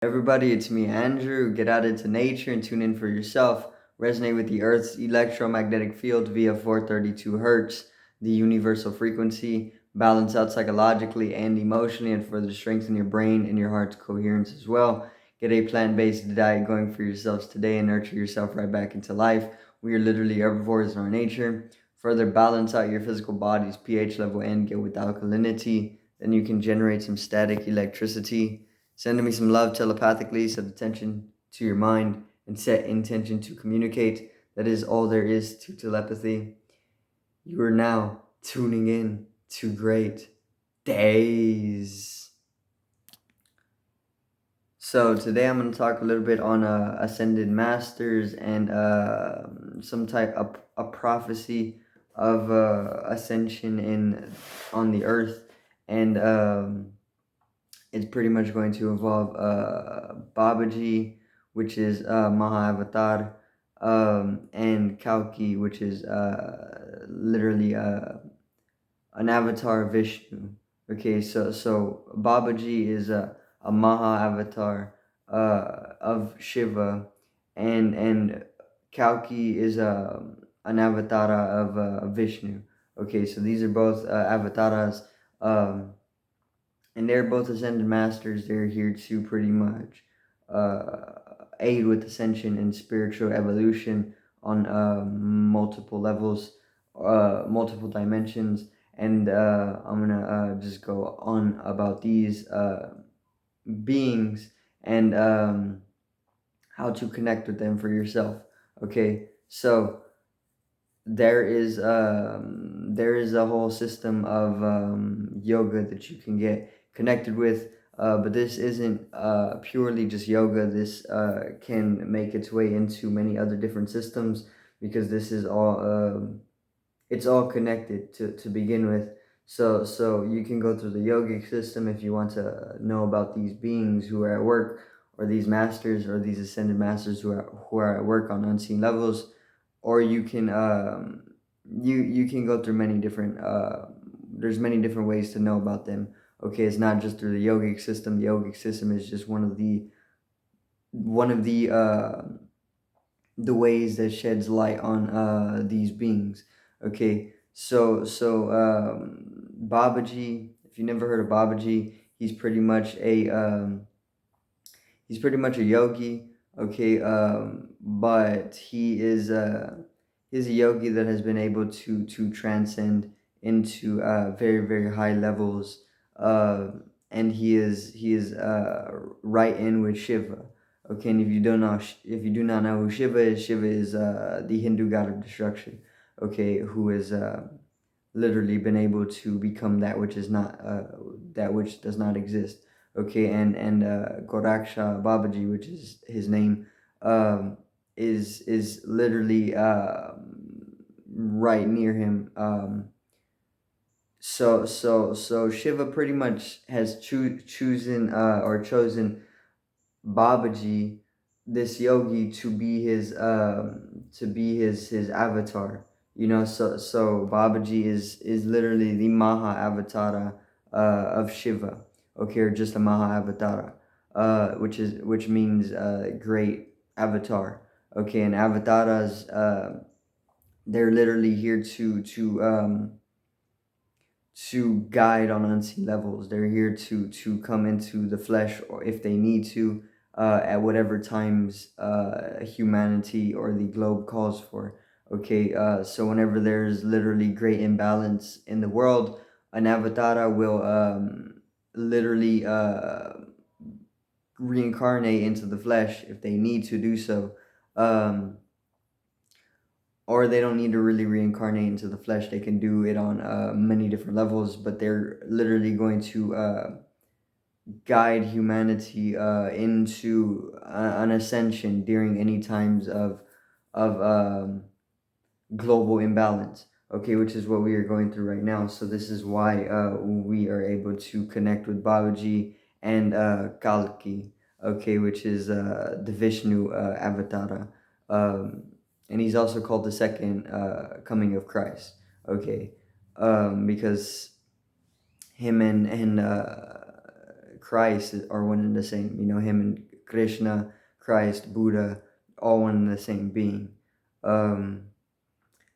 Everybody, it's me, Andrew. Get out into nature and tune in for yourself. Resonate with the Earth's electromagnetic field via 432 hertz, the universal frequency. Balance out psychologically and emotionally, and further strengthen your brain and your heart's coherence as well. Get a plant based diet going for yourselves today and nurture yourself right back into life. We are literally herbivores in our nature. Further balance out your physical body's pH level and get with alkalinity. Then you can generate some static electricity. Sending me some love telepathically, set attention to your mind, and set intention to communicate. That is all there is to telepathy. You are now tuning in to Great Days. So today I'm going to talk a little bit on ascended masters and some type of a prophecy of ascension in on the earth, and it's pretty much going to involve babaji, which is Mahavatara, and Kalki, which is literally an avatar of Vishnu. Okay, so Babaji is a Maha avatar of Shiva, and Kalki is an avatara of Vishnu. Okay, so these are both avatars, um, and they're both ascended masters. They're here to pretty much aid with ascension and spiritual evolution on multiple levels, multiple dimensions, and I'm gonna just go on about these beings and how to connect with them for yourself. Okay, so there is a whole system of yoga that you can get connected with, but this isn't purely just yoga. This can make its way into many other different systems, because this is all it's all connected to begin with. So you can go through the yogic system if you want to know about these beings who are at work, or these masters, or these ascended masters who are at work on unseen levels, or you can you can go through many different there's many different ways to know about them. Okay, it's not just through the yogic system. The yogic system is just one of the ways that sheds light on these beings. Okay, so Babaji, if you never heard of Babaji, he's pretty much a yogi. Okay, but he's a yogi that has been able to transcend into very very high levels, uh, and he is right in with Shiva. Okay, and if you do not know who Shiva is the Hindu god of destruction. Okay, who has literally been able to become that which is not that which does not exist. Okay, and Goraksha Babaji, which is his name, is literally right near him. So Shiva pretty much has chosen Babaji, this yogi, to be his avatar. So Babaji is literally the Maha Avatara of Shiva. Okay, or just a Maha Avatara, which means great avatar. Okay, and avatars, they're literally here to guide on unseen levels. They're here to come into the flesh, or if they need to, at whatever times humanity or the globe calls for. Okay, so whenever there's literally great imbalance in the world, an avatara will literally reincarnate into the flesh if they need to do so. Um, or they don't need to really reincarnate into the flesh. They can do it on many different levels, but they're literally going to guide humanity into an ascension during any times of global imbalance. Okay, which is what we are going through right now. So this is why we are able to connect with Babaji and Kalki. Okay, which is the Vishnu Avatara. Um, and he's also called the second coming of Christ. Okay, because him and Christ are one and the same. Him Krishna, Christ, Buddha, all one and the same being. Um,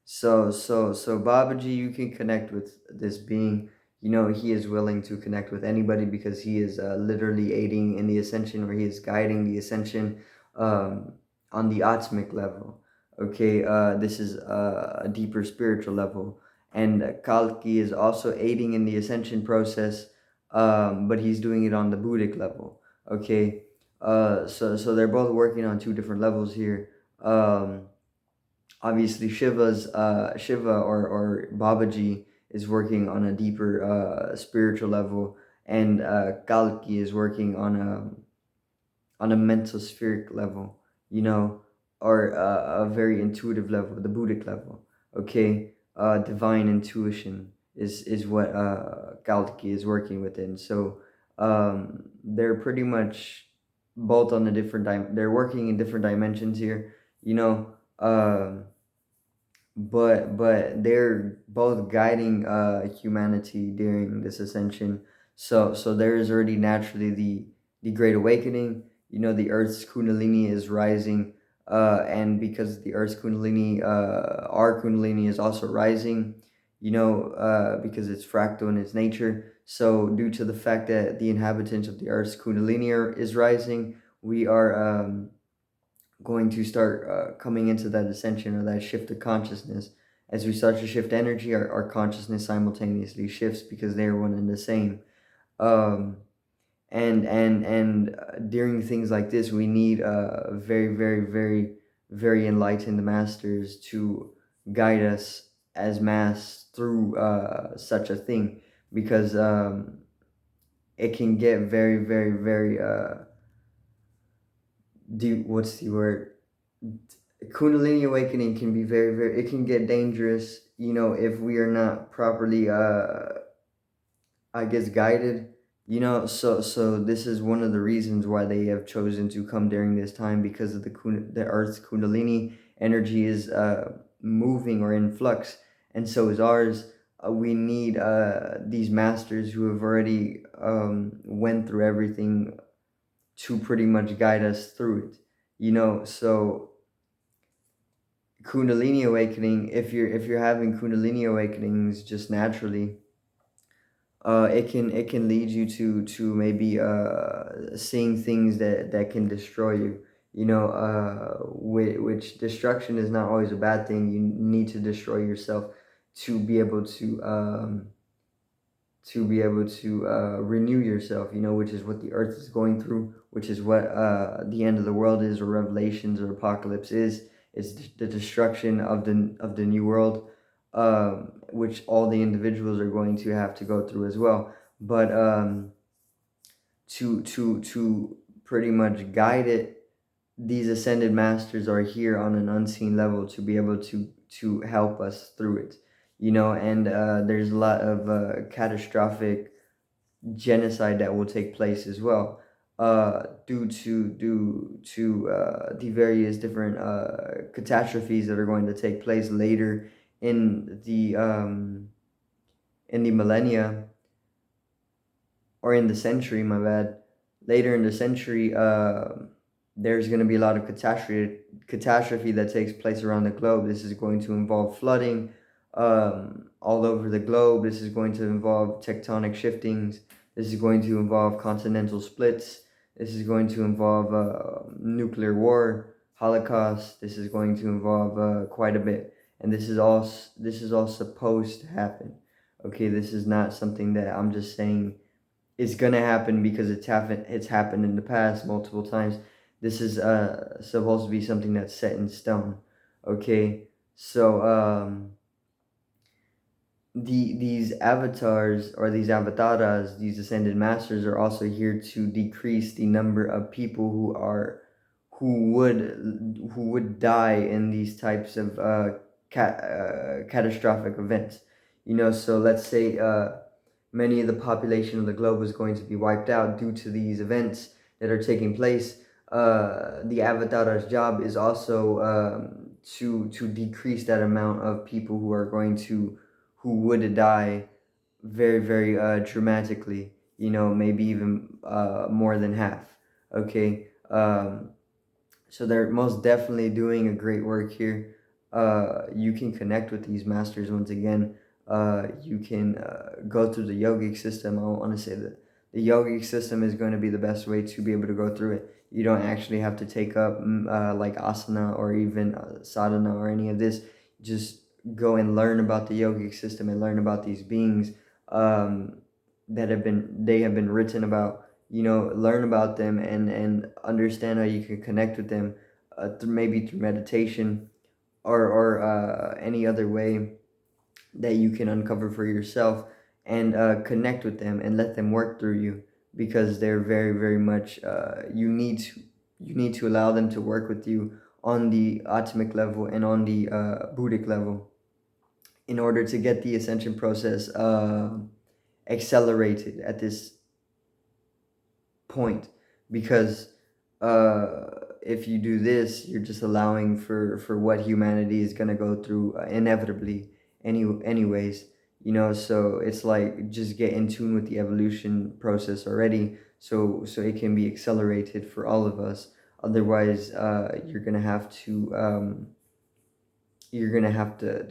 so Babaji, you can connect with this being. You know, he is willing to connect with anybody because he is literally aiding in the ascension, or he is guiding the ascension um, on the atmic level. Okay, this is a deeper spiritual level. And Kalki is also aiding in the ascension process, but he's doing it on the Buddhic level. Okay, so they're both working on two different levels here. Obviously Shiva or Babaji is working on a deeper spiritual level, and Kalki is working on a mental spheric level, you know, or a very intuitive level, the Buddhic level. Okay, divine intuition is what Kalki is working within. So they're pretty much both on a different they're working in different dimensions here, you know. But they're both guiding humanity during this ascension. So there is already naturally the great awakening. You know, the earth's kundalini is rising, and because the earth's kundalini, our kundalini is also rising, you know, because it's fractal in its nature. So due to the fact that the inhabitants of the earth's kundalini is rising, we are going to start coming into that ascension, or that shift of consciousness. As we start to shift energy, our consciousness simultaneously shifts because they're one and the same. Um, and during things like this, we need very, very, very, very enlightened masters to guide us as mass through such a thing, because it can get very, very, very deep. What's the word? Kundalini awakening can be very, very, it can get dangerous, you know, if we are not properly I guess guided, you know. So this is one of the reasons why they have chosen to come during this time, because of the earth's kundalini energy is moving or in flux, and so is ours. We need these masters who have already went through everything to pretty much guide us through it, you know. So Kundalini awakening, if you're having Kundalini awakenings just naturally, it can lead you to maybe seeing things that can destroy you, you know. Which destruction is not always a bad thing. You need to destroy yourself to be able to renew yourself, you know, which is what the earth is going through, which is what the end of the world is, or Revelations or Apocalypse is. It's the destruction of the new world, which all the individuals are going to have to go through as well. But to pretty much guide it, these ascended masters are here on an unseen level to be able to help us through it, you know. And there's a lot of catastrophic genocide that will take place as well, due to the various different catastrophes that are going to take place later in the millennia, or in the century, my bad. Later in the century, there's going to be a lot of catastrophe that takes place around the globe. This is going to involve flooding all over the globe. This is going to involve tectonic shiftings. This is going to involve continental splits. This is going to involve nuclear war, Holocaust. This is going to involve quite a bit, and this is all supposed to happen. Okay, this is not something that I'm just saying is gonna happen because it's happened in the past multiple times. This is supposed to be something that's set in stone. Okay, so these avatars, or these avataras, these ascended masters, are also here to decrease the number of people who would die in these types of catastrophic events. You know, so let's say many of the population of the globe is going to be wiped out due to these events that are taking place. The Avatar's job is also to decrease that amount of people who would die very, very dramatically. You know, maybe even more than half. Okay, Um, so they're most definitely doing a great work here. You can connect with these masters once again. You can go through the yogic system. I want to say that the yogic system is going to be the best way to be able to go through it. You don't actually have to take up like asana or even sadhana or any of this. Just go and learn about the yogic system and learn about these beings um, that have been written about. Learn about them and understand how you can connect with them maybe through meditation or any other way that you can uncover for yourself and connect with them and let them work through you, because they're very, very much you need to allow them to work with you on the atomic level and on the Buddhic level in order to get the ascension process accelerated at this point. Because if you do this, you're just allowing for what humanity is going to go through inevitably anyways. So it's like just get in tune with the evolution process already, so it can be accelerated for all of us. Otherwise you're gonna have to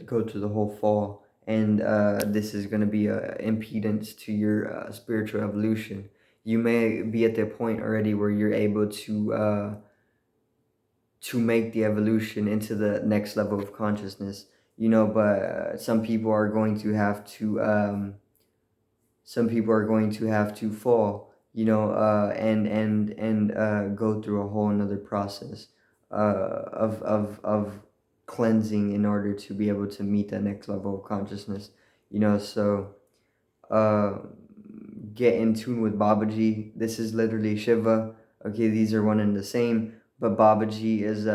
go through the whole fall, and this is gonna be a impedance to your spiritual evolution. You may be at the point already where you're able to make the evolution into the next level of consciousness, but some people are going to have to fall, and go through a whole another process of cleansing in order to be able to meet that next level of consciousness. So uh, get in tune with Babaji. This is literally Shiva. Okay, these are one and the same, but Babaji is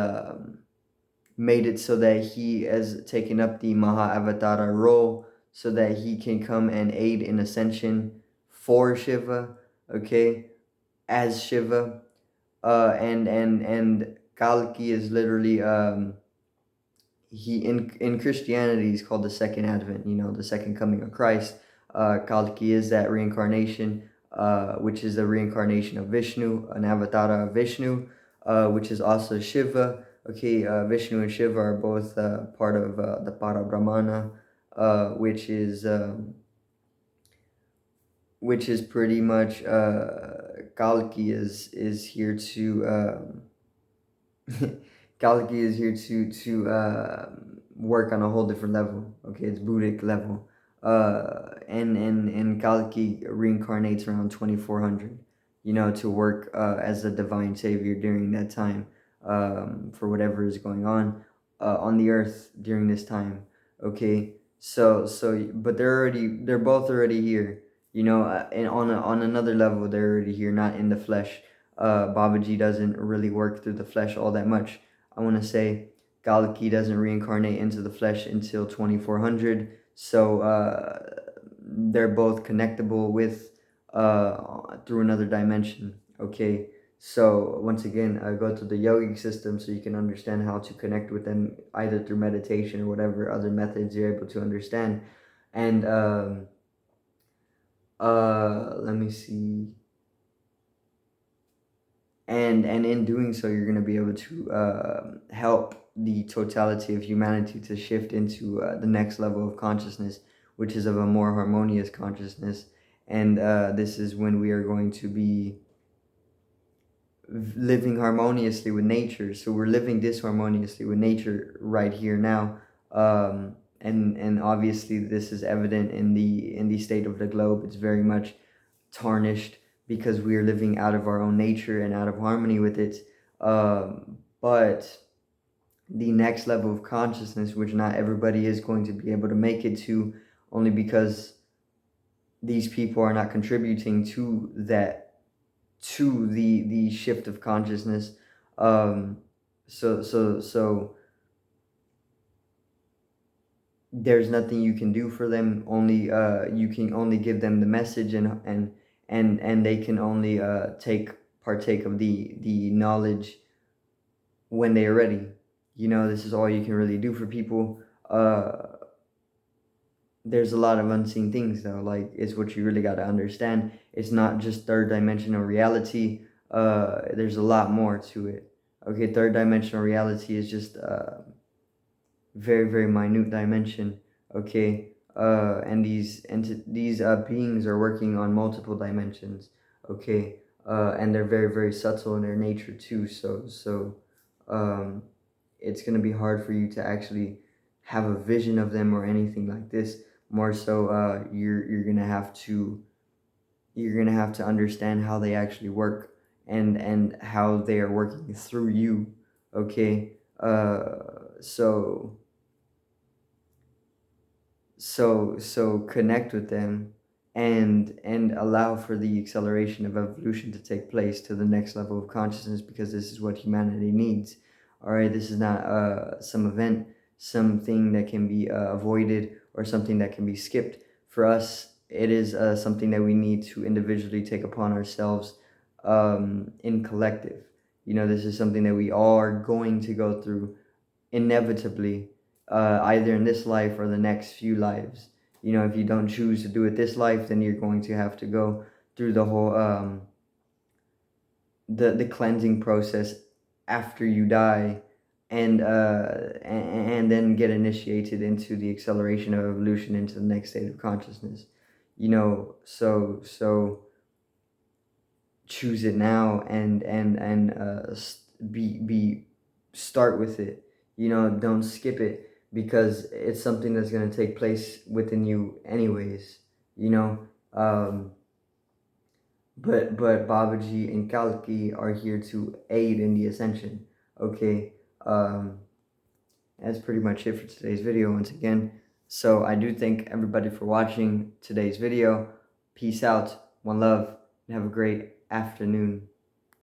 made it so that he has taken up the Mahavatara role so that he can come and aid in ascension for Shiva, okay, as Shiva. And Kalki is literally he in Christianity is called the second advent, the second coming of Christ. Kalki is that reincarnation, which is the reincarnation of Vishnu, an avatar of Vishnu, which is also Shiva. Okay, Vishnu and Shiva are both part of the Parabrahmana, which is pretty much Kalki is here to Kalki is here to work on a whole different level. Okay, it's Buddhic level. And Kalki reincarnates around 2400. To work as a divine savior during that time, for whatever is going on the earth during this time. Okay, but they're both already here. And on another level, they're already here, not in the flesh. Babaji doesn't really work through the flesh all that much. I want to say Kalki doesn't reincarnate into the flesh until 2400. So they're both connectable with through another dimension. Okay. So once again, go to the yogic system so you can understand how to connect with them either through meditation or whatever other methods you're able to understand. And let me see. And in doing so, you're going to be able to help the totality of humanity to shift into the next level of consciousness, which is of a more harmonious consciousness. And this is when we are going to be living harmoniously with nature. So we're living disharmoniously with nature right here now. And obviously this is evident in the state of the globe. It's very much tarnished because we are living out of our own nature and out of harmony with it. But the next level of consciousness, which not everybody is going to be able to make it to, only because these people are not contributing to the shift of consciousness. So there's nothing you can do for them. Only you can only give them the message, and they can only partake of the knowledge when they are ready. This is all you can really do for people. There's a lot of unseen things though. Like, it's what you really got to understand. It's not just third dimensional reality. There's a lot more to it. Okay, third dimensional reality is just very, very minute dimension. Okay, and these beings are working on multiple dimensions. Okay, and they're very, very subtle in their nature too. Um, it's gonna be hard for you to actually have a vision of them or anything like this. More so, you're gonna have to understand how they actually work, and how they are working through you. Okay, so connect with them, and allow for the acceleration of evolution to take place to the next level of consciousness, because this is what humanity needs. All right, this is not some event, something that can be avoided, or something that can be skipped. For us, it is something that we need to individually take upon ourselves, in collective. This is something that we all are going to go through inevitably, either in this life or the next few lives. If you don't choose to do it this life, then you're going to have to go through the whole the cleansing process after you die, and then get initiated into the acceleration of evolution into the next state of consciousness. So choose it now, and be start with it. Don't skip it, because it's something that's going to take place within you anyways. you know but Babaji and Kalki are here to aid in the ascension. Okay, that's pretty much it for today's video once again. So I do thank everybody for watching today's video. Peace out, one love, and have a great afternoon.